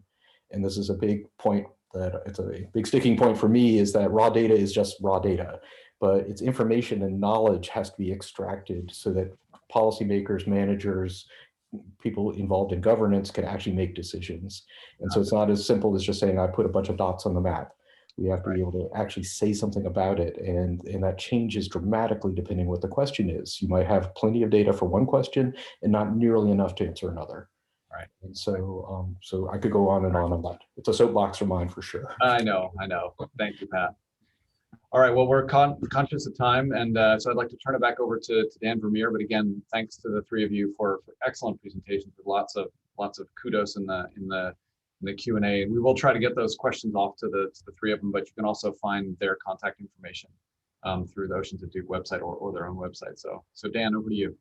And this is a big point it's a big sticking point for me, is that raw data is just raw data, but it's information and knowledge has to be extracted so that policymakers, managers, people involved in governance can actually make decisions. And so it's not as simple as just saying, I put a bunch of dots on the map. We have to be able to actually say something about it. And that changes dramatically depending what the question is. You might have plenty of data for one question and not nearly enough to answer another. Right. And so, so I could go on and on that. It's a soapbox of mine for sure. I know. Thank you, Pat. All right, well, we're conscious of time, and so I'd like to turn it back over to Dan Vermeer. But again, thanks to the three of you for excellent presentations with lots of kudos in the Q&A. And we will try to get those questions off to the three of them, but you can also find their contact information through the Oceans at Duke website or their own website. So Dan, over to you.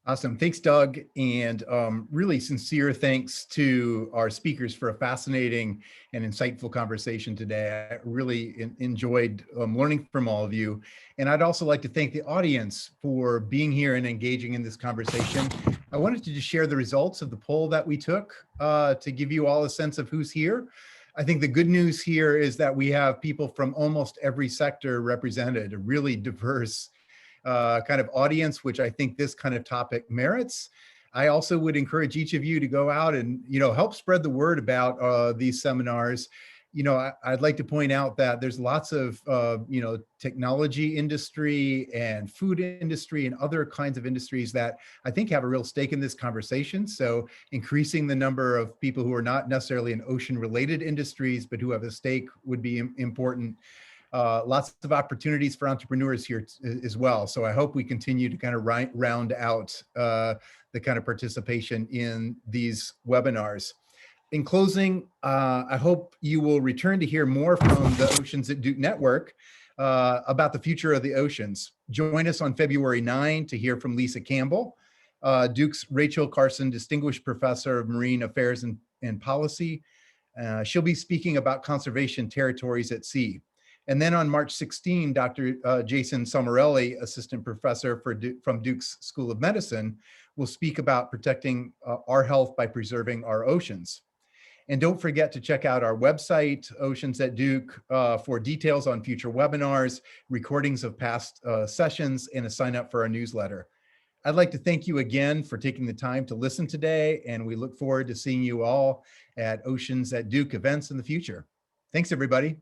Awesome. Thanks, Doug. And really sincere thanks to our speakers for a fascinating and insightful conversation today. I really enjoyed learning from all of you. And I'd also like to thank the audience for being here and engaging in this conversation. I wanted to just share the results of the poll that we took to give you all a sense of who's here. I think the good news here is that we have people from almost every sector represented, a really diverse kind of audience, which I think this kind of topic merits. I also would encourage each of you to go out and, help spread the word about these seminars. I'd like to point out that there's lots of, technology industry and food industry and other kinds of industries that I think have a real stake in this conversation. So increasing the number of people who are not necessarily in ocean related industries, but who have a stake would be important. Lots of opportunities for entrepreneurs here as well. So I hope we continue to kind of round out the kind of participation in these webinars. In closing, I hope you will return to hear more from the Oceans at Duke Network about the future of the oceans. Join us on February 9 to hear from Lisa Campbell, Duke's Rachel Carson Distinguished Professor of Marine Affairs and Policy. She'll be speaking about conservation territories at sea. And then on March 16, Dr. Jason Somarelli, assistant professor from Duke's School of Medicine, will speak about protecting our health by preserving our oceans. And don't forget to check out our website, Oceans at Duke, for details on future webinars, recordings of past sessions, and a sign up for our newsletter. I'd like to thank you again for taking the time to listen today, and we look forward to seeing you all at Oceans at Duke events in the future. Thanks, everybody.